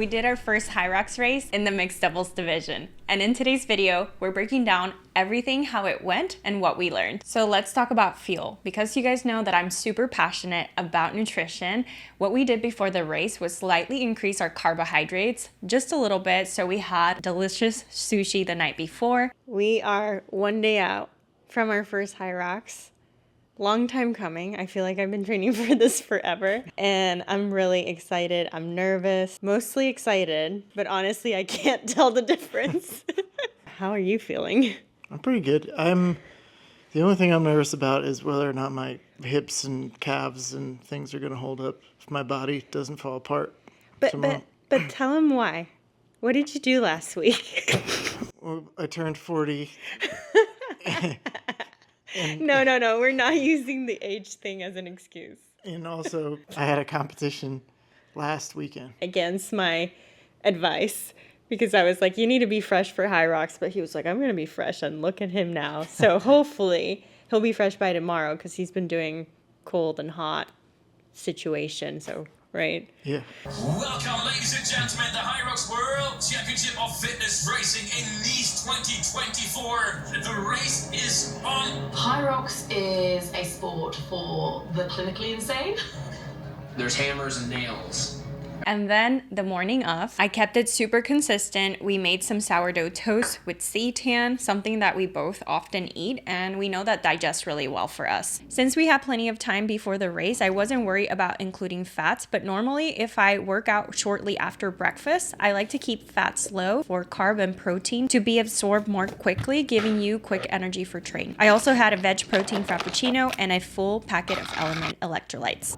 we did our first HYROX race in the mixed doubles division. And in today's video, we're breaking down everything, how it went, and what we learned. So let's talk about fuel. Because you guys know that I'm super passionate about nutrition, what we did before the race was slightly increase our carbohydrates just a little bit. So we had delicious sushi the night before. We are one day out from our first HYROX. Long time coming. I feel like I've been training for this forever, and I'm really excited. I'm nervous, mostly excited, but honestly, I can't tell the difference. How are you feeling? I'm pretty good. The only thing I'm nervous about is whether or not my hips and calves and things are going to hold up if my body doesn't fall apart tomorrow. But tell him why. What did you do last week? Well, I turned 40. No. We're not using the age thing as an excuse. And also, I had a competition last weekend. Against my advice, because I was like, you need to be fresh for HYROX. But he was like, I'm going to be fresh. And look at him now. So hopefully he'll be fresh by tomorrow because he's been doing cold and hot situation. So, right? Yeah. Welcome, ladies and gentlemen, the HYROX World Championship of Fitness Racing in Nice 2024. The race is on. HYROX is a sport for the clinically insane. There's hammers and nails. And then the morning of, I kept it super consistent. We made some sourdough toast with seitan, something that we both often eat, and we know that digests really well for us. Since we had plenty of time before the race, I wasn't worried about including fats, but normally if I work out shortly after breakfast, I like to keep fats low for carb and protein to be absorbed more quickly, giving you quick energy for training. I also had a veg protein frappuccino and a full packet of Element electrolytes.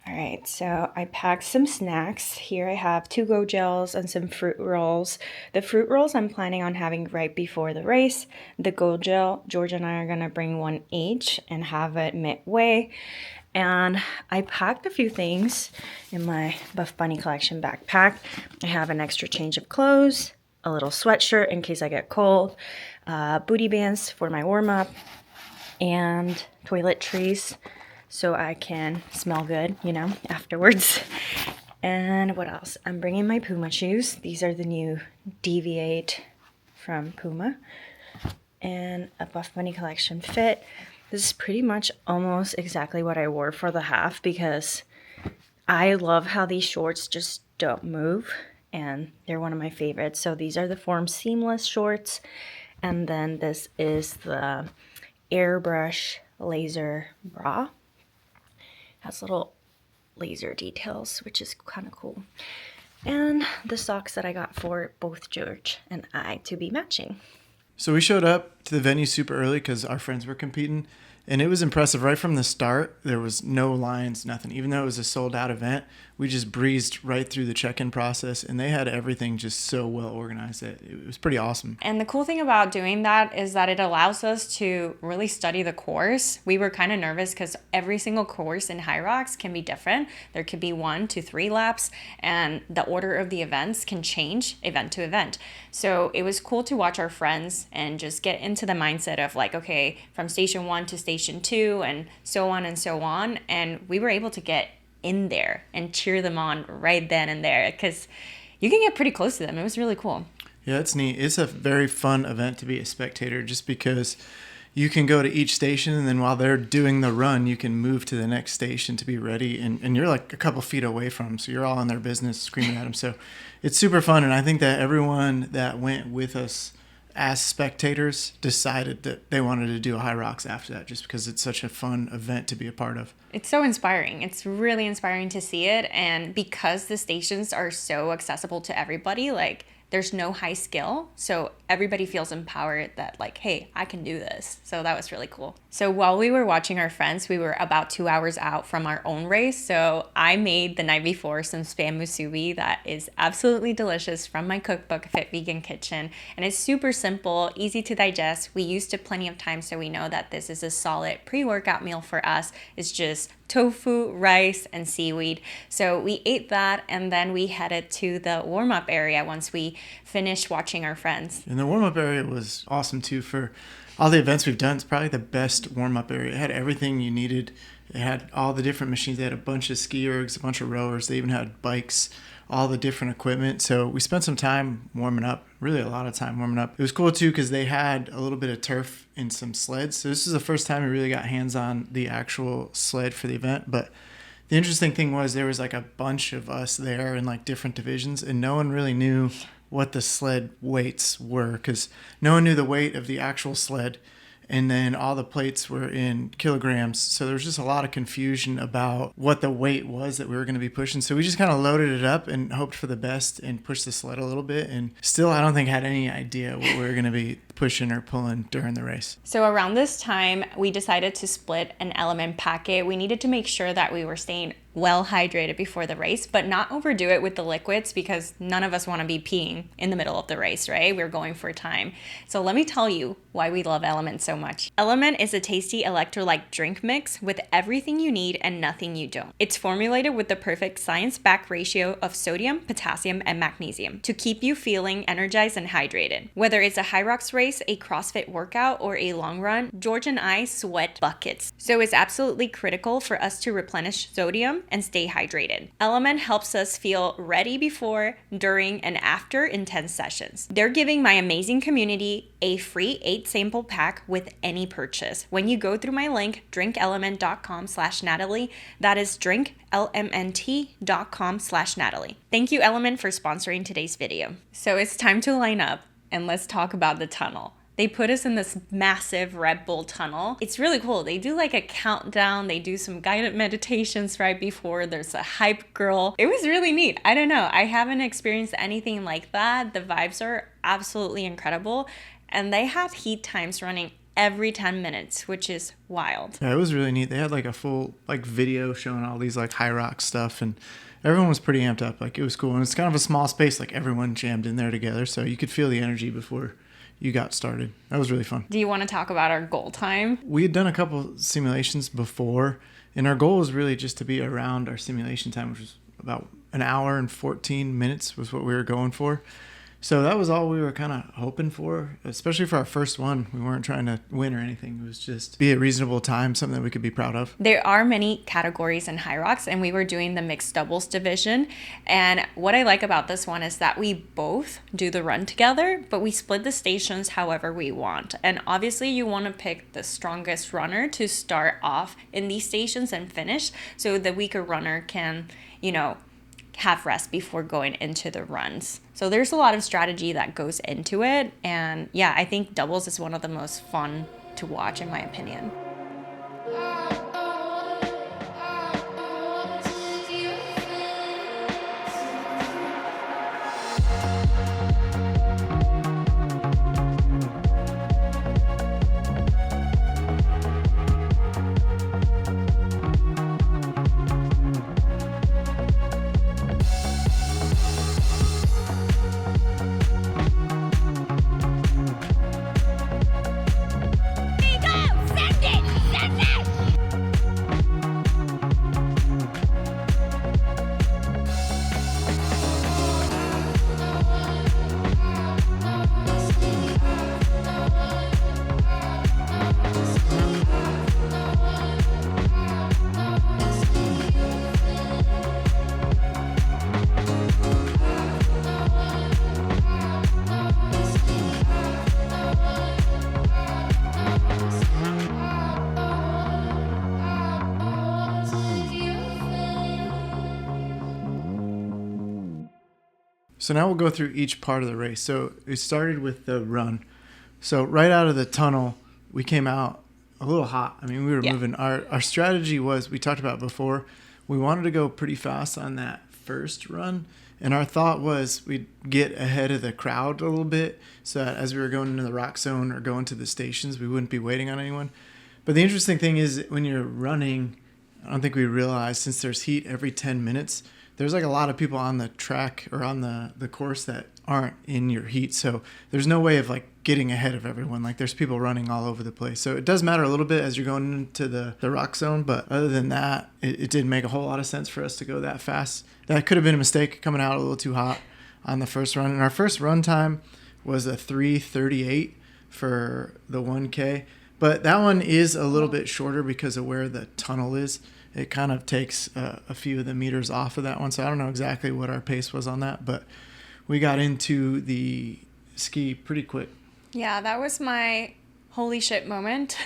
All right, so I packed some snacks. Here I have 2 Go gels and some fruit rolls. The fruit rolls I'm planning on having right before the race. The Go gel, George and I are gonna bring one each and have it midway. And I packed a few things in my BuffBunny collection backpack. I have an extra change of clothes, a little sweatshirt in case I get cold, booty bands for my warm-up, and toiletries, so I can smell good, afterwards. And what else? I'm bringing my Puma shoes. These are the new Deviate from Puma. And a BuffBunny collection fit. This is pretty much almost exactly what I wore for the half because I love how these shorts just don't move. And they're one of my favorites. So these are the Form Seamless shorts. And then this is the Airbrush Laser Bra. Has little laser details, which is kind of cool. And the socks that I got for both George and I to be matching. So we showed up to the venue super early because our friends were competing. And it was impressive. Right from the start, there was no lines, nothing. Even though it was a sold-out event, we just breezed right through the check-in process, and they had everything just so well organized that it was pretty awesome. And the cool thing about doing that is that it allows us to really study the course. We were kind of nervous because every single course in HYROX can be different. There could be 1 to 3 laps, and the order of the events can change event to event. So it was cool to watch our friends and just get into the mindset of like, okay, from station 1 to station 2 and so on and so on. And we were able to get in there and cheer them on right then and there because you can get pretty close to them. It was really cool. Yeah, it's neat. It's a very fun event to be a spectator just because you can go to each station and then while they're doing the run, you can move to the next station to be ready. And you're like a couple feet away from them. So you're all in their business screaming at them. So it's super fun. And I think that everyone that went with us as spectators decided that they wanted to do a HYROX after that just because it's such a fun event to be a part of. It's so inspiring. It's really inspiring to see it. And because the stations are so accessible to everybody, like there's no high skill. So everybody feels empowered that like, hey, I can do this. So that was really cool. So while we were watching our friends, we were about 2 hours out from our own race. So I made the night before some spam musubi that is absolutely delicious from my cookbook, Fit Vegan Kitchen. And it's super simple, easy to digest. We used it plenty of times, so we know that this is a solid pre-workout meal for us. It's just tofu, rice, and seaweed. So we ate that, and then we headed to the warm-up area once we finished watching our friends. And the warm-up area was awesome too. For all the events we've done, it's probably the best warm-up area. It had everything you needed They had all the different machines. They had a bunch of ski ergs, a bunch of rowers. They even had bikes, all the different equipment. So we spent some time warming up, really a lot of time warming up. It was cool too because they had a little bit of turf and some sleds. So this is the first time we really got hands on the actual sled for the event. But the interesting thing was there was like a bunch of us there in like different divisions, and no one really knew what the sled weights were because no one knew the weight of the actual sled. And then all the plates were in kilograms. So there was just a lot of confusion about what the weight was that we were going to be pushing. So we just kind of loaded it up and hoped for the best and pushed the sled a little bit. And still, I don't think had any idea what we were going to be pushing or pulling during the race. So around this time, we decided to split an element packet. We needed to make sure that we were staying well hydrated before the race, but not overdo it with the liquids because none of us want to be peeing in the middle of the race, right? We're going for time. So let me tell you why we love Element so much. Element is a tasty electrolyte drink mix with everything you need and nothing you don't. It's formulated with the perfect science-backed ratio of sodium, potassium, and magnesium to keep you feeling energized and hydrated. Whether it's a HYROX race, a CrossFit workout, or a long run, George and I sweat buckets. So it's absolutely critical for us to replenish sodium and stay hydrated. Element helps us feel ready before, during, and after intense sessions. They're giving my amazing community a free 8 sample pack with any purchase. When you go through my link, drinkelement.com/Natalie, that is drinklmnt.com/Natalie. Thank you, Element, for sponsoring today's video. So it's time to line up and let's talk about the tunnel. They put us in this massive Red Bull tunnel. It's really cool. They do like a countdown. They do some guided meditations right before. There's a hype girl. It was really neat. I don't know. I haven't experienced anything like that. The vibes are absolutely incredible. And they have heat times running every 10 minutes, which is wild. Yeah, it was really neat. They had like a full like video showing all these like HYROX stuff, and everyone was pretty amped up. Like it was cool. And it's kind of a small space. Like everyone jammed in there together. So you could feel the energy before you got started. That was really fun. Do you want to talk about our goal time? We had done a couple simulations before, and our goal was really just to be around our simulation time, which was about an hour and 14 minutes was what we were going for. So that was all we were kind of hoping for, especially for our first one. We weren't trying to win or anything. It was just be a reasonable time, something that we could be proud of. There are many categories in HYROX, and we were doing the mixed doubles division. And what I like about this one is that we both do the run together, but we split the stations however we want. And obviously you want to pick the strongest runner to start off in these stations and finish, so the weaker runner can, have rest before going into the runs. So there's a lot of strategy that goes into it. And yeah, I think doubles is one of the most fun to watch in my opinion. So now we'll go through each part of the race. So it started with the run. So right out of the tunnel, we came out a little hot. I mean, we were moving. Our strategy was, we talked about before, we wanted to go pretty fast on that first run. And our thought was we'd get ahead of the crowd a little bit so that as we were going into the rock zone or going to the stations, we wouldn't be waiting on anyone. But the interesting thing is when you're running, I don't think we realized, since there's heat every 10 minutes, there's like a lot of people on the track or on the course that aren't in your heat. So there's no way of like getting ahead of everyone. Like there's people running all over the place. So it does matter a little bit as you're going into the rock zone. But other than that, it didn't make a whole lot of sense for us to go that fast. That could have been a mistake, coming out a little too hot on the first run. And our first run time was a 3:38 for the 1K. But that one is a little bit shorter because of where the tunnel is. It kind of takes a few of the meters off of that one. So I don't know exactly what our pace was on that, but we got into the ski pretty quick. Yeah, that was my holy shit moment.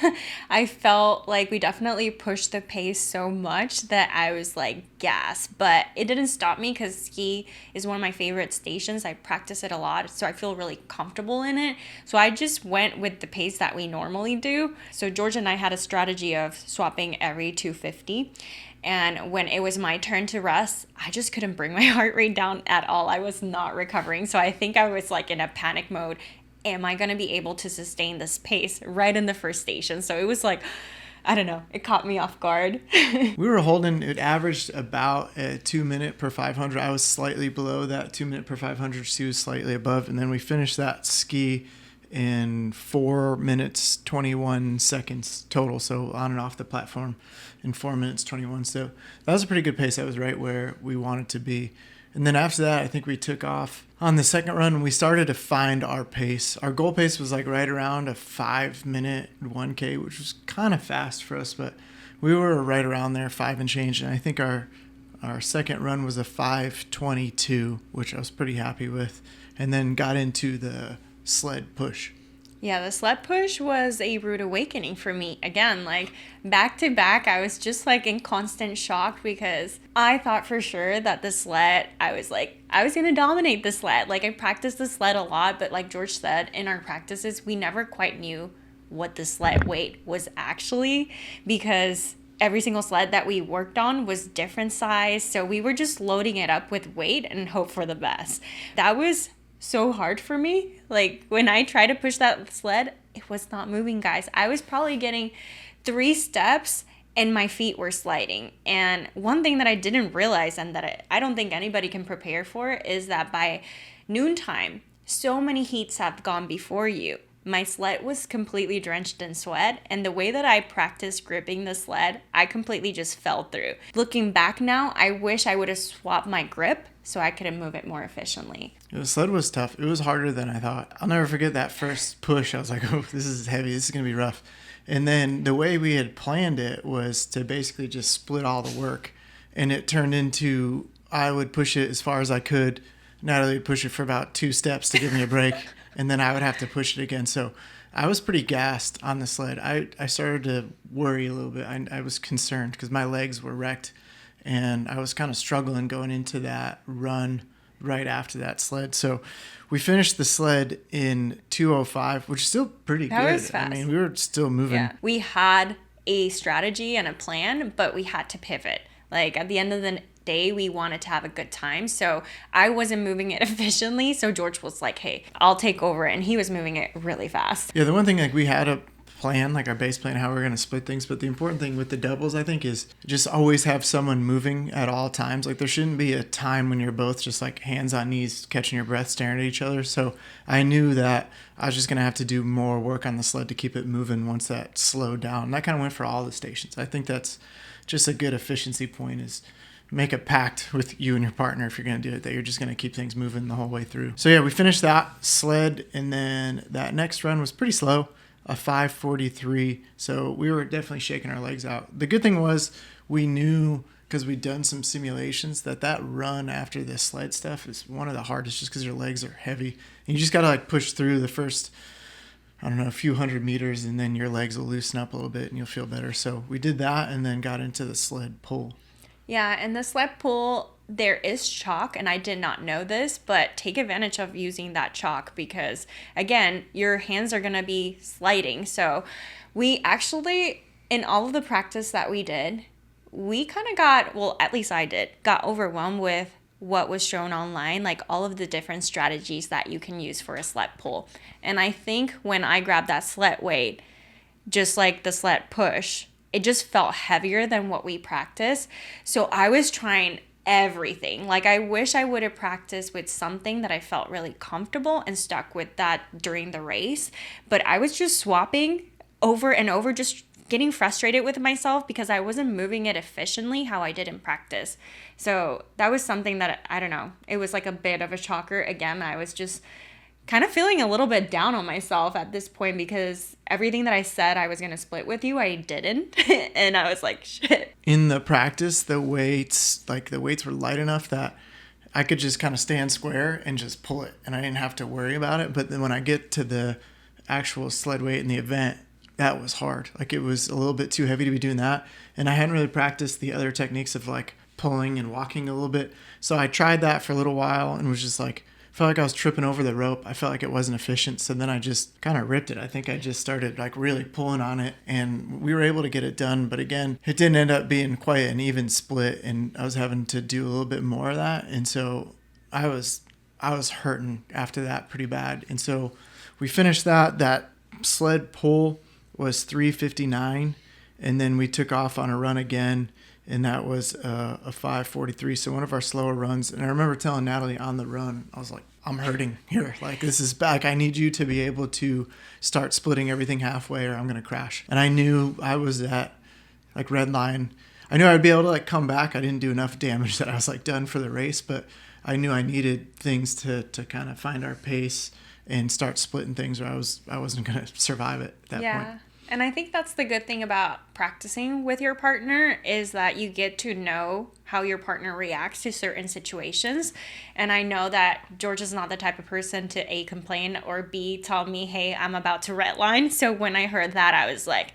I felt like we definitely pushed the pace so much that I was like gas, but it didn't stop me because ski is one of my favorite stations. I practice it a lot, so I feel really comfortable in it. So I just went with the pace that we normally do. So George and I had a strategy of swapping every 250. And when it was my turn to rest, I just couldn't bring my heart rate down at all. I was not recovering. So I think I was like in a panic mode. Am I going to be able to sustain this pace right in the first station? So it was like, I don't know, it caught me off guard. We were holding, it averaged about a 2 minute per 500. I was slightly below that 2 minute per 500. She was slightly above. And then we finished that ski in 4 minutes, 21 seconds total. So on and off the platform in 4 minutes, 21. So that was a pretty good pace. That was right where we wanted to be. And then after that, I think we took off on the second run. We started to find our pace. Our goal pace was like right around a 5 minute 1K, which was kind of fast for us, but we were right around there, 5 and change. And I think our second run was a 5:22, which I was pretty happy with. And then got into the sled push. Yeah, the sled push was a rude awakening for me. Again, like back to back, I was just like in constant shock because I thought for sure that the sled, I was going to dominate the sled. Like I practiced the sled a lot, but like George said, in our practices, we never quite knew what the sled weight was actually because every single sled that we worked on was different size. So we were just loading it up with weight and hope for the best. That was so hard for me. Like when I tried to push that sled, it was not moving, guys. I was probably getting 3 steps and my feet were sliding. And one thing that I didn't realize and that I don't think anybody can prepare for is that by noontime, so many heats have gone before you. My sled was completely drenched in sweat, and the way that I practiced gripping the sled, I completely just fell through. Looking back now, I wish I would have swapped my grip so I could have moved it more efficiently. The sled was tough. It was harder than I thought. I'll never forget that first push. I was like, oh, this is heavy. This is going to be rough. And then the way we had planned it was to basically just split all the work. And it turned into I would push it as far as I could. Natalie would push it for about 2 steps to give me a break. And then I would have to push it again. So I was pretty gassed on the sled. I started to worry a little bit. I was concerned because my legs were wrecked. And I was kind of struggling going into that run right after that sled. So we finished the sled in 2:05, which is still pretty good. That was fast. I mean, we were still moving. Yeah. We had a strategy and a plan, but we had to pivot. Like at the end of the day, we wanted to have a good time. So I wasn't moving it efficiently. So George was like, hey, I'll take over. And he was moving it really fast. Yeah, the one thing, like we had a plan, like our base plan, how we're going to split things. But the important thing with the doubles, I think, is just always have someone moving at all times. Like there shouldn't be a time when you're both just like hands on knees, catching your breath, staring at each other. So I knew that I was just going to have to do more work on the sled to keep it moving once that slowed down. And that kind of went for all the stations. I think that's just a good efficiency point, is make a pact with you and your partner if you're going to do it, that you're just going to keep things moving the whole way through. So yeah, we finished that sled, and then that next run was pretty slow, a 5:43. So we were definitely shaking our legs out. The good thing was we knew, because we'd done some simulations, that run after the sled stuff is one of the hardest just because your legs are heavy. And you just got to like push through the first, I don't know, a few hundred meters, and then your legs will loosen up a little bit and you'll feel better. So we did that and then got into the sled pull. Yeah, and the sled pull, there is chalk, and I did not know this, but take advantage of using that chalk because, again, your hands are going to be sliding. So we actually, in all of the practice that we did, we kind of got, well, at least I did, got overwhelmed with what was shown online, like all of the different strategies that you can use for a sled pull. And I think when I grabbed that sled weight, just like the sled push, it just felt heavier than what we practiced. So I was trying everything. Like I wish I would have practiced with something that I felt really comfortable and stuck with that during the race. But I was just swapping over and over, just getting frustrated with myself because I wasn't moving it efficiently how I did in practice. So that was something that, I don't know, it was like a bit of a shocker. Again, I was just kind of feeling a little bit down on myself at this point because everything that I said I was going to split with you, I didn't. And I was like, shit. In the practice, the weights were light enough that I could just kind of stand square and just pull it, and I didn't have to worry about it. But then when I get to the actual sled weight in the event, that was hard. Like, it was a little bit too heavy to be doing that. And I hadn't really practiced the other techniques of like pulling and walking a little bit. So I tried that for a little while and was just like, felt like I was tripping over the rope. I felt like it wasn't efficient. So then I just kind of ripped it. I think I just started like really pulling on it, and we were able to get it done. But again, it didn't end up being quite an even split, and I was having to do a little bit more of that. And so I was hurting after that pretty bad. And so we finished that sled pull was 3:59, and then we took off on a run again, and that was a 5:43, so one of our slower runs. And I remember telling Natalie on the run, I was like, I'm hurting here. Like, this is back. I need you to be able to start splitting everything halfway or I'm going to crash. And I knew I was at like red line. I knew I'd be able to like come back. I didn't do enough damage that I was like done for the race, but I knew I needed things to kind of find our pace and start splitting things, or I wasn't going to survive it at that point. And I think that's the good thing about practicing with your partner is that you get to know how your partner reacts to certain situations. And I know that George is not the type of person to A, complain, or B, tell me, hey, I'm about to redline. So when I heard that, I was like,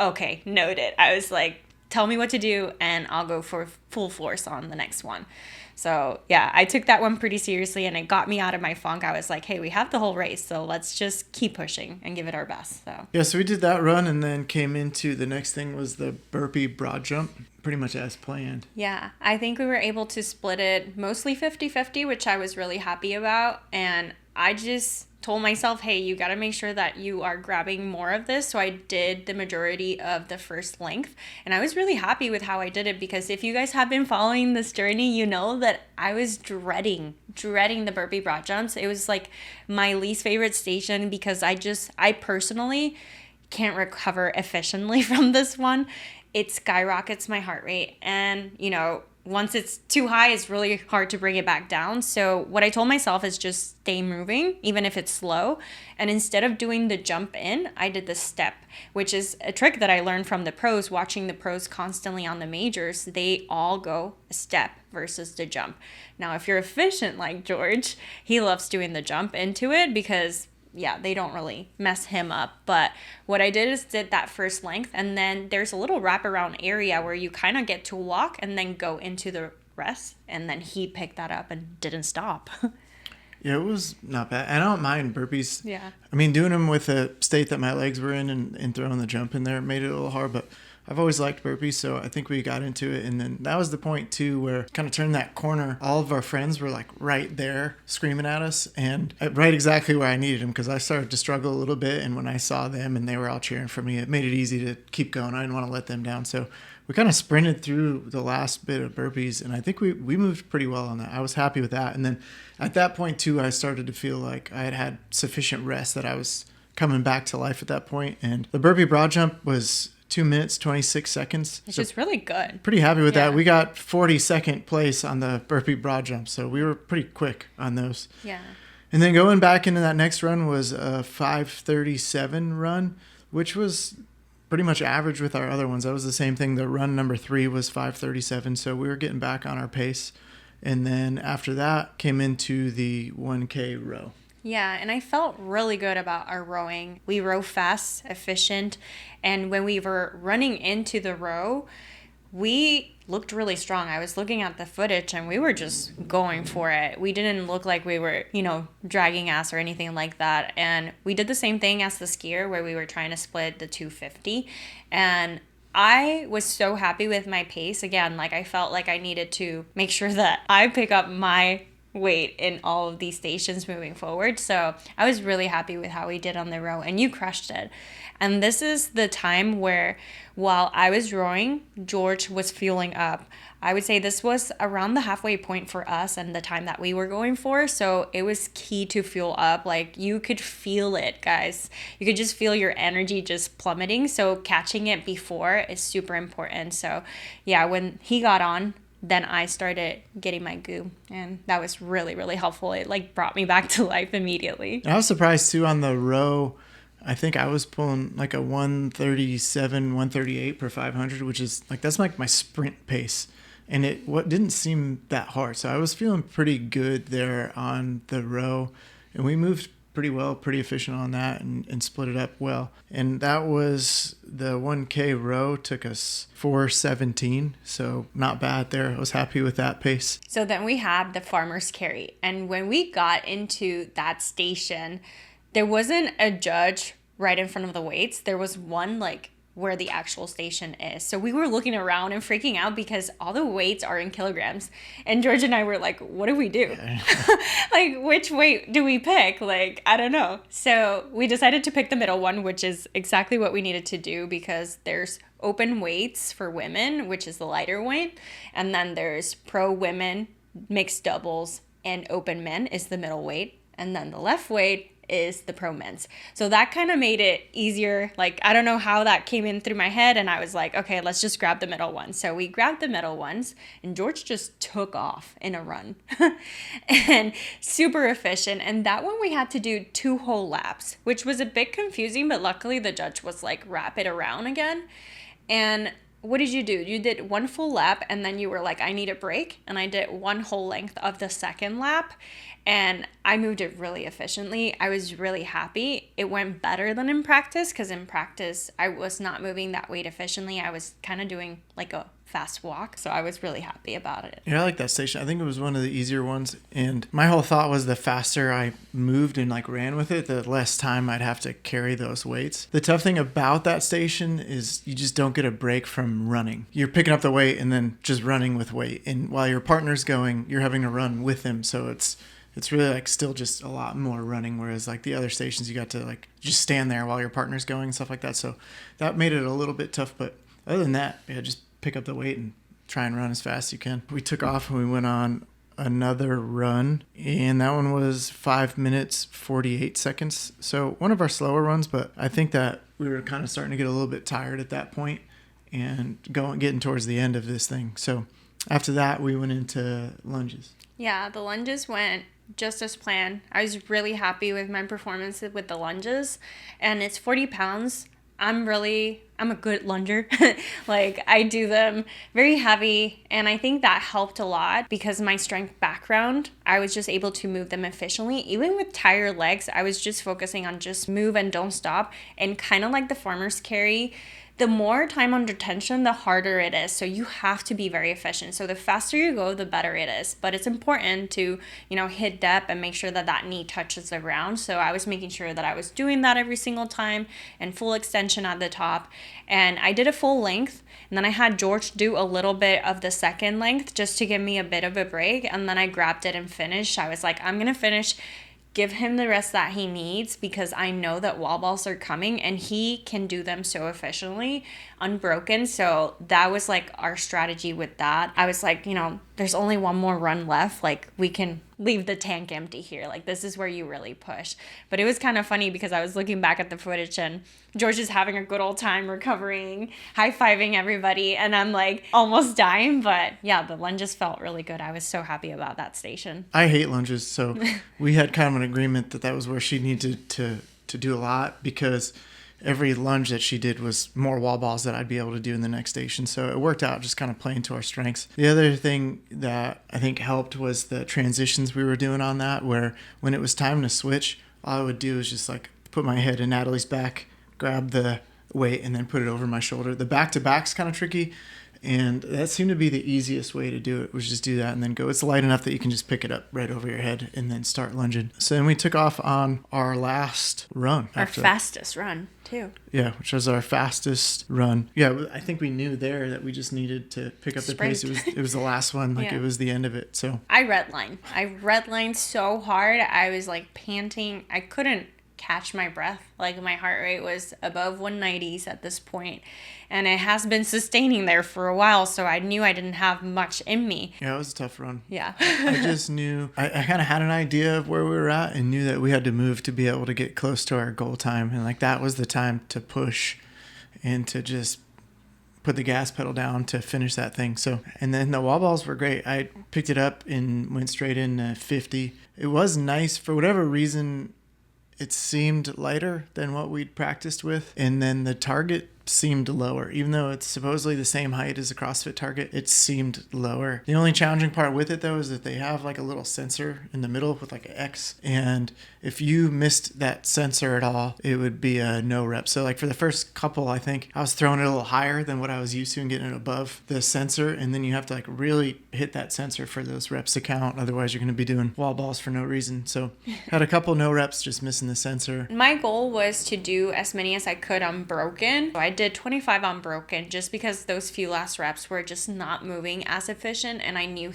okay, noted. I was like, tell me what to do and I'll go for full force on the next one. So yeah, I took that one pretty seriously and it got me out of my funk. I was like, hey, we have the whole race, so let's just keep pushing and give it our best. So we did that run and then came into the next thing was the burpee broad jump, pretty much as planned. Yeah, I think we were able to split it mostly 50-50, which I was really happy about. And I just told myself, hey, you got to make sure that you are grabbing more of this. So I did the majority of the first length. And I was really happy with how I did it, because if you guys have been following this journey, you know that I was dreading the burpee broad jumps. It was like my least favorite station because I personally can't recover efficiently from this one. It skyrockets my heart rate. And, once it's too high, it's really hard to bring it back down. So what I told myself is just stay moving, even if it's slow. And instead of doing the jump in, I did the step, which is a trick that I learned from the pros, watching the pros constantly on the majors. They all go a step versus the jump. Now, if you're efficient like George, he loves doing the jump into it because they don't really mess him up. But what I did is did that first length, and then there's a little wraparound area where you kind of get to walk and then go into the rest, and then he picked that up and didn't stop. Yeah, it was not bad. I don't mind burpees. Yeah. I mean, doing them with the state that my legs were in and throwing the jump in there made it a little hard, but I've always liked burpees, so I think we got into it. And then that was the point, too, where kind of turned that corner. All of our friends were, like, right there screaming at us, and right exactly where I needed them, because I started to struggle a little bit. And when I saw them and they were all cheering for me, it made it easy to keep going. I didn't want to let them down. So we kind of sprinted through the last bit of burpees, and I think we moved pretty well on that. I was happy with that. And then at that point, too, I started to feel like I had sufficient rest, that I was coming back to life at that point. And the burpee broad jump was 2 minutes, 26 seconds. Which is really good. Pretty happy with that. We got 42nd place on the burpee broad jump, so we were pretty quick on those. Yeah. And then going back into that next run was a 5:37 run, which was pretty much average with our other ones. That was the same thing. The run number 3 was 5:37, so we were getting back on our pace. And then after that came into the 1K row. Yeah, and I felt really good about our rowing. We row fast, efficient, and when we were running into the row, we looked really strong. I was looking at the footage and we were just going for it. We didn't look like we were, dragging ass or anything like that. And we did the same thing as the skier where we were trying to split the 250. And I was so happy with my pace. Again, like I felt like I needed to make sure that I pick up my weight in all of these stations moving forward. So I was really happy with how we did on the row, and you crushed it. And this is the time where while I was rowing, George was fueling up. I would say this was around the halfway point for us and the time that we were going for. So it was key to fuel up. Like you could feel it, guys. You could just feel your energy just plummeting. So catching it before is super important. So yeah, when he got on, then I started getting my goo, and that was really, really helpful. It like brought me back to life immediately. I was surprised too on the row. I think I was pulling like a 137, 138 per 500, which is like, that's like my sprint pace. And it didn't seem that hard. So I was feeling pretty good there on the row. And we moved pretty well, pretty efficient on that, and split it up well. And that was the 1K row took us 4:17. So not bad there. I was happy with that pace. So then we had the farmer's carry. And when we got into that station, there wasn't a judge right in front of the weights. There was one like where the actual station is. So we were looking around and freaking out because all the weights are in kilograms. And George and I were like, what do we do? Like, which weight do we pick? Like, I don't know. So we decided to pick the middle one, which is exactly what we needed to do because there's open weights for women, which is the lighter weight. And then there's pro women, mixed doubles, and open men is the middle weight. And then the left weight is the pro men's. So that kind of made it easier. Like, I don't know how that came in through my head. And I was like, okay, let's just grab the middle one. So we grabbed the middle ones and George just took off in a run and super efficient. And that one we had to do 2 whole laps, which was a bit confusing, but luckily the judge was like, wrap it around again. And what did you do? You did 1 full lap and then you were like, I need a break. And I did 1 whole length of the second lap. And I moved it really efficiently. I was really happy. It went better than in practice because in practice, I was not moving that weight efficiently. I was kind of doing like a fast walk. So I was really happy about it. Yeah, I like that station. I think it was one of the easier ones. And my whole thought was the faster I moved and like ran with it, the less time I'd have to carry those weights. The tough thing about that station is you just don't get a break from running. You're picking up the weight and then just running with weight. And while your partner's going, you're having to run with him. So it's really like still just a lot more running, whereas like the other stations you got to like just stand there while your partner's going and stuff like that. So that made it a little bit tough, but other than that, yeah, just pick up the weight and try and run as fast as you can. We took off and we went on another run, and that one was 5 minutes 48 seconds. So one of our slower runs, but I think that we were kind of starting to get a little bit tired at that point and getting towards the end of this thing. So after that, we went into lunges. Yeah, the lunges went just as planned. I was really happy with my performance with the lunges, and it's 40 pounds. I'm a good lunger. Like, I do them very heavy, and I think that helped a lot because my strength background, I was just able to move them efficiently. Even with tired legs, I was just focusing on just move and don't stop, and kind of like the farmer's carry, the more time under tension, the harder it is. So you have to be very efficient. So the faster you go, the better it is. But it's important to, hit depth and make sure that that knee touches the ground. So I was making sure that I was doing that every single time and full extension at the top. And I did a full length. And then I had George do a little bit of the second length just to give me a bit of a break. And then I grabbed it and finished. I was like, I'm going to finish. Give him the rest that he needs because I know that wall balls are coming and he can do them so efficiently, unbroken. So that was like our strategy with that. I was like, there's only one more run left. Like, we can leave the tank empty here. Like, this is where you really push. But it was kind of funny because I was looking back at the footage and George is having a good old time recovering, high-fiving everybody. And I'm like almost dying. But yeah, the lunges felt really good. I was so happy about that station. I hate lunges. So we had kind of an agreement that was where she needed to do a lot because every lunge that she did was more wall balls that I'd be able to do in the next station. So it worked out just kind of playing to our strengths. The other thing that I think helped was the transitions we were doing on that, where when it was time to switch, all I would do is just like put my head in Natalie's back, grab the weight, and then put it over my shoulder. The back-to-back's kind of tricky, and that seemed to be the easiest way to do it, was just do that and then go. It's light enough that you can just pick it up right over your head and then start lunging. So then we took off on our last run. Our fastest run, too. Yeah, which was our fastest run. Yeah, I think we knew there that we just needed to pick up the pace. It was the last one. Like, yeah. It was the end of it. So I redlined so hard. I was like panting. I couldn't catch my breath. Like, my heart rate was above 190s at this point, and it has been sustaining there for a while, so I knew I didn't have much in me. Yeah, it was a tough run. Yeah. I just knew, I kind of had an idea of where we were at and knew that we had to move to be able to get close to our goal time, and like that was the time to push and to just put the gas pedal down to finish that thing. So, and then the wall balls were great. I picked it up and went straight in 50. It was nice for whatever reason. It seemed lighter than what we'd practiced with. And then the target seemed lower. Even though it's supposedly the same height as a CrossFit target, it seemed lower. The only challenging part with it, though, is that they have like a little sensor in the middle with like an X. And if you missed that sensor at all, it would be a no rep. So like for the first couple, I think I was throwing it a little higher than what I was used to and getting it above the sensor. And then you have to like really hit that sensor for those reps to count. Otherwise, you're going to be doing wall balls for no reason. So had a couple no reps just missing the sensor. My goal was to do as many as I could on broken. So I did 25 on broken just because those few last reps were just not moving as efficient. And I knew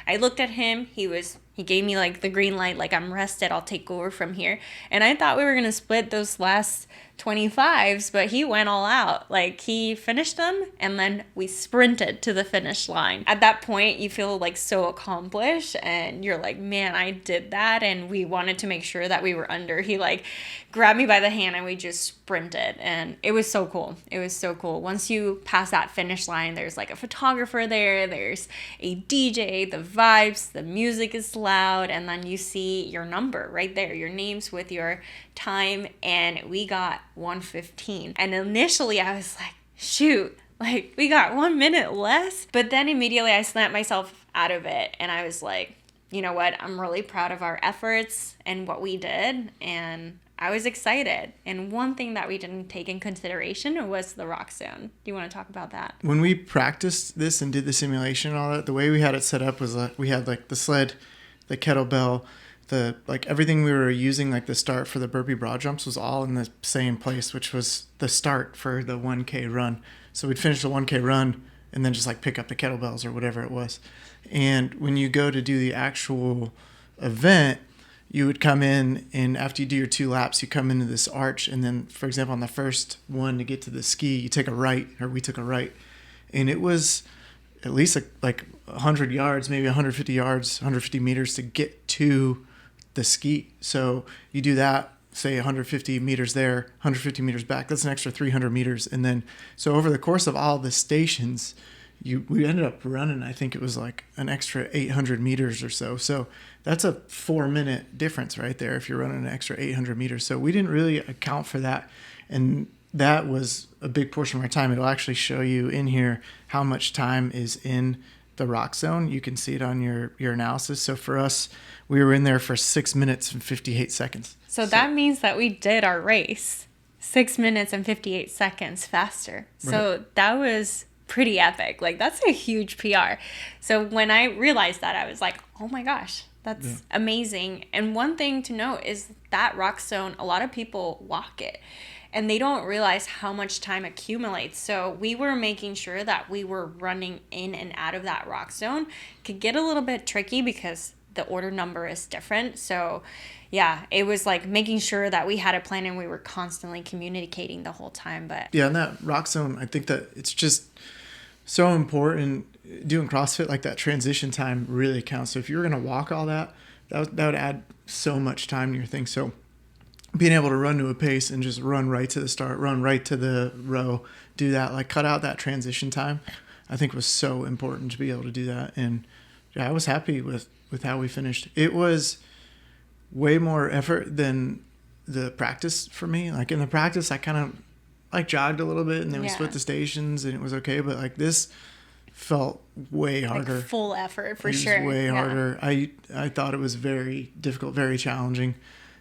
I looked at him, he gave me like the green light, like I'm rested, I'll take over from here. And I thought we were going to split those last 25s, but he went all out. Like he finished them and then we sprinted to the finish line. At that point, you feel like so accomplished and you're like, man, I did that. And we wanted to make sure that we were under. He like grabbed me by the hand and we just sprinted. And it was so cool. It was so cool. Once you pass that finish line, there's like a photographer there, there's a DJ, the vibes, the music is loud, and then you see your number right there, your names with your time, and we got 1:15. And initially I was like, shoot, like we got 1 minute less. But then immediately I snapped myself out of it and I was like, you know what, I'm really proud of our efforts and what we did, and I was excited. And one thing that we didn't take in consideration was the rock zone. Do you want to talk about that? When we practiced this and did the simulation and all that, the way we had it set up was we had like the sled, the kettlebell, the like everything we were using, like the start for the burpee broad jumps was all in the same place, which was the start for the 1K run. So we'd finish the 1K run and then just like pick up the kettlebells or whatever it was. And when you go to do the actual event, you would come in, and after you do your 2 laps, you come into this arch, and then, for example, on the first one to get to the ski, you take a right, or we took a right, and it was at least like 100 yards, maybe 150 yards, 150 meters to get to the ski. So you do that, say 150 meters there, 150 meters back, that's an extra 300 meters, and then, so over the course of all the stations, we ended up running, I think it was like an extra 800 meters or so. So that's a 4-minute difference right there if you're running an extra 800 meters. So we didn't really account for that. And that was a big portion of our time. It'll actually show you in here how much time is in the rock zone. You can see it on your analysis. So for us, we were in there for 6 minutes and 58 seconds. So that means that we did our race 6 minutes and 58 seconds faster. So Right. that was pretty epic. Like that's a huge PR. So when I realized that, I was like, oh my gosh, that's amazing. And one thing to note is that rock zone, a lot of people walk it and they don't realize how much time accumulates. So we were making sure that we were running in and out of that rock zone. Could get a little bit tricky because the order number is different. So yeah, it was like making sure that we had a plan and we were constantly communicating the whole time. But yeah, in that rock zone, I think that it's just so important. Doing CrossFit, like that transition time really counts. So if you're going to walk all that would add so much time to your thing. So being able to run to a pace and just run right to the start, run right to the row, do that, like cut out that transition time, I think was so important to be able to do that. And yeah, I was happy with how we finished. It was way more effort than the practice for me. Like in the practice, I kind of like jogged a little bit and then we split the stations and it was okay. But like this felt way harder. like full effort for It was sure. way harder. I thought it was very difficult, very challenging.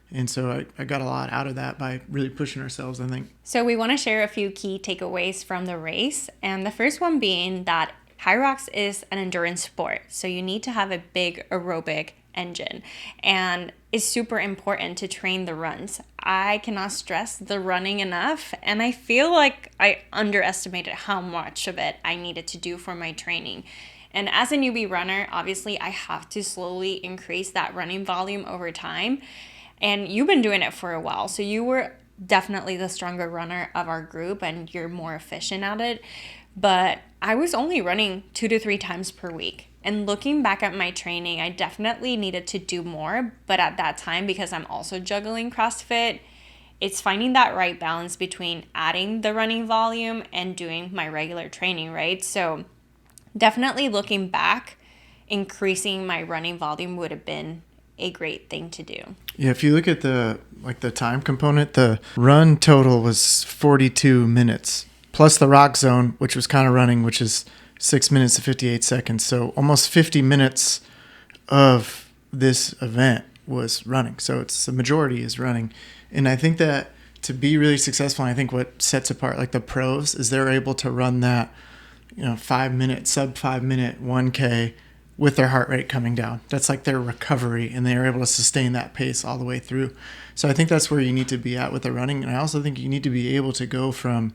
And so I got a lot out of that by really pushing ourselves, I think. So we want to share a few key takeaways from the race. And the first one being that HYROX is an endurance sport. So you need to have a big aerobic engine. And it's super important to train the runs. I cannot stress the running enough. And I feel like I underestimated how much of it I needed to do for my training. And as a newbie runner, obviously I have to slowly increase that running volume over time. And you've been doing it for a while. So you were definitely the stronger runner of our group and you're more efficient at it. But I was only running 2 to 3 times per week. And looking back at my training, I definitely needed to do more. But at that time, because I'm also juggling CrossFit, it's finding that right balance between adding the running volume and doing my regular training, right? So definitely looking back, increasing my running volume would have been a great thing to do. Yeah, if you look at the time component, the run total was 42 minutes plus the rock zone, which was kind of running, which is 6 minutes and 58 seconds. So almost 50 minutes of this event was running. So it's the majority is running. And I think that to be really successful, and I think what sets apart like the pros is they're able to run that, 5 minute, sub 5 minute 1K with their heart rate coming down. That's like their recovery, and they're able to sustain that pace all the way through. So I think that's where you need to be at with the running. And I also think you need to be able to go from,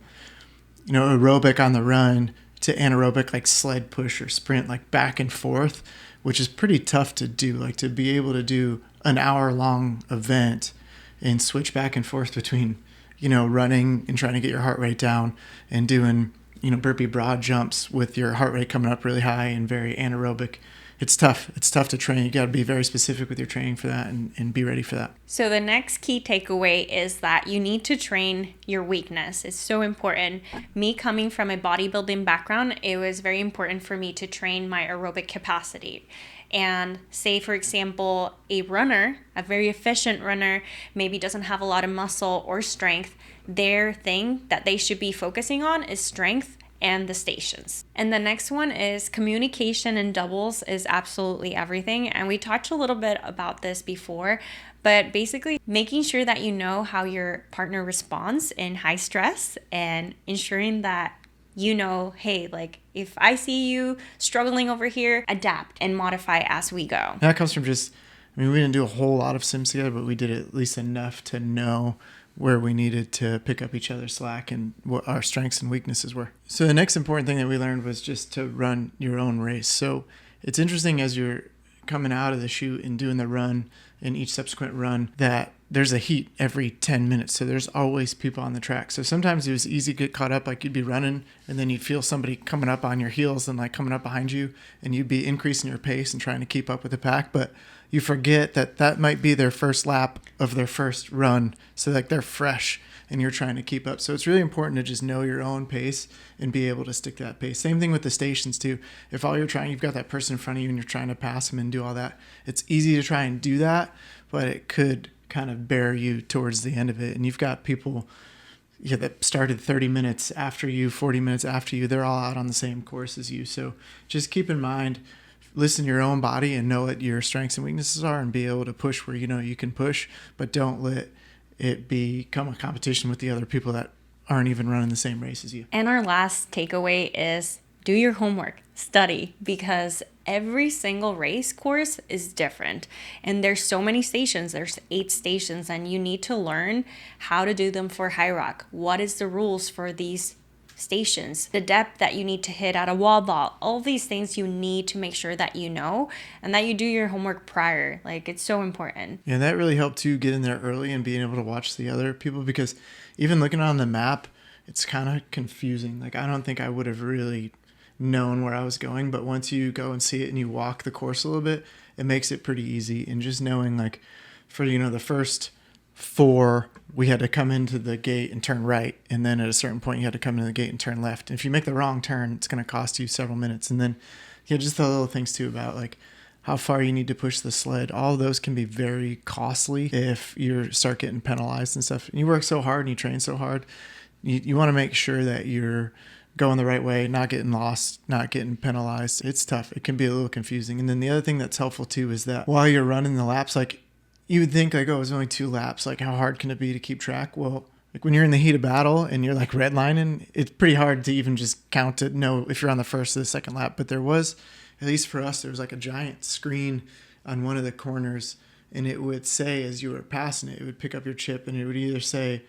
aerobic on the run to anaerobic, like sled push or sprint, like back and forth, which is pretty tough to do. Like to be able to do an hour-long event and switch back and forth between, running and trying to get your heart rate down and doing, burpee broad jumps with your heart rate coming up really high and very anaerobic. It's tough. It's tough to train. You got to be very specific with your training for that and be ready for that. So the next key takeaway is that you need to train your weakness. It's so important. Me coming from a bodybuilding background, it was very important for me to train my aerobic capacity. And say, for example, a runner, a very efficient runner, maybe doesn't have a lot of muscle or strength. Their thing that they should be focusing on is strength and the stations. And the next one is communication in doubles is absolutely everything. And we talked a little bit about this before, but basically making sure that you know how your partner responds in high stress and ensuring that hey, like if I see you struggling over here, adapt and modify as we go. That comes from we didn't do a whole lot of sims together, but we did at least enough to know where we needed to pick up each other's slack and what our strengths and weaknesses were. So the next important thing that we learned was just to run your own race. So it's interesting as you're coming out of the chute and doing the run in each subsequent run that there's a heat every 10 minutes. So there's always people on the track. So sometimes it was easy to get caught up. Like you'd be running and then you'd feel somebody coming up on your heels and like coming up behind you, and you'd be increasing your pace and trying to keep up with the pack. But you forget that might be their first lap of their first run. So like they're fresh and you're trying to keep up. So it's really important to just know your own pace and be able to stick to that pace. Same thing with the stations too. If all you've got that person in front of you and you're trying to pass them and do all that, it's easy to try and do that, but it could kind of bear you towards the end of it. And you've got people that started 30 minutes after you, 40 minutes after you. They're all out on the same course as you. So just keep in mind, listen to your own body and know what your strengths and weaknesses are and be able to push where you can push, but don't let it become a competition with the other people that aren't even running the same race as you. And our last takeaway is do your homework, study, because every single race course is different. And there's so many stations, there's 8 stations, and you need to learn how to do them for HYROX. What is the rules for these stations, the depth that you need to hit at a wall ball, all these things you need to make sure that you know and that you do your homework prior. Like it's so important. Yeah, that really helped too, get in there early and being able to watch the other people, because even looking on the map, it's kind of confusing. Like I don't think I would have really known where I was going, but once you go and see it and you walk the course a little bit, it makes it pretty easy. And just knowing like for the first 4, we had to come into the gate and turn right, and then at a certain point you had to come into the gate and turn left. And if you make the wrong turn, it's going to cost you several minutes. And then just the little things too about like how far you need to push the sled. All of those can be very costly if you start getting penalized and stuff. And you work so hard and you train so hard, you want to make sure that you're going the right way, not getting lost, not getting penalized. It's tough. It can be a little confusing. And then the other thing that's helpful too is that while you're running the laps, like you would think like, oh, it was only 2 laps. Like how hard can it be to keep track? Well, like when you're in the heat of battle and you're like redlining, it's pretty hard to even just count to know if you're on the first or the second lap. But there was, at least for us, there was like a giant screen on one of the corners, and it would say as you were passing it would pick up your chip, and it would either say,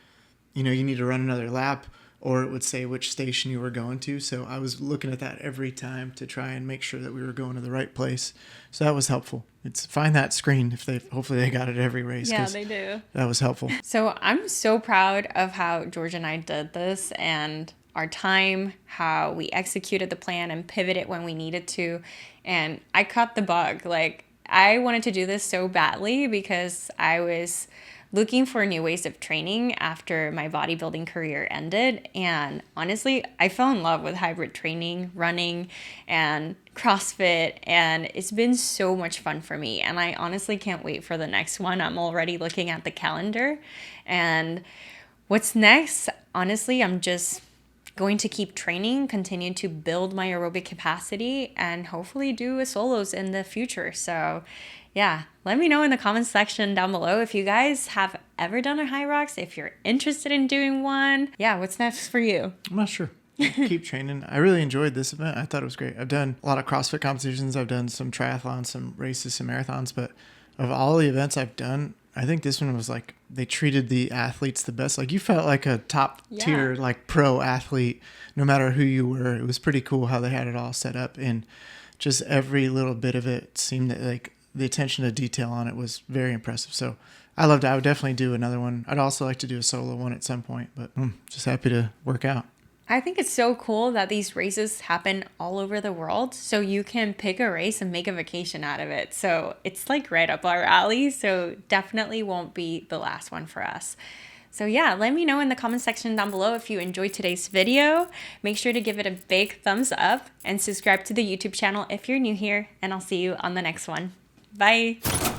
you need to run another lap, or it would say which station you were going to. So I was looking at that every time to try and make sure that we were going to the right place. So that was helpful. Find that screen hopefully they got it every race. Yeah, they do. That was helpful. So I'm so proud of how George and I did this and our time, how we executed the plan and pivoted when we needed to. And I caught the bug. Like I wanted to do this so badly because I was looking for new ways of training after my bodybuilding career ended. And honestly, I fell in love with hybrid training, running, and CrossFit, and it's been so much fun for me. And I honestly can't wait for the next one. I'm already looking at the calendar. And what's next? Honestly, I'm just going to keep training, continue to build my aerobic capacity, and hopefully do a solos in the future. So yeah, let me know in the comments section down below if you guys have ever done a HYROX, if you're interested in doing one. Yeah, what's next for you? I'm not sure. Keep training. I really enjoyed this event. I thought it was great. I've done a lot of CrossFit competitions. I've done some triathlons, some races, some marathons, but of all the events I've done, I think this one was like, they treated the athletes the best. Like you felt like a top tier, like pro athlete, no matter who you were. It was pretty cool how they had it all set up, and just every little bit of it seemed that like the attention to detail on it was very impressive. So I loved it. I would definitely do another one. I'd also like to do a solo one at some point, but I'm just happy to work out. I think it's so cool that these races happen all over the world, so you can pick a race and make a vacation out of it. So it's like right up our alley, so definitely won't be the last one for us. So yeah, let me know in the comment section down below if you enjoyed today's video. Make sure to give it a big thumbs up and subscribe to the YouTube channel if you're new here, and I'll see you on the next one. Bye!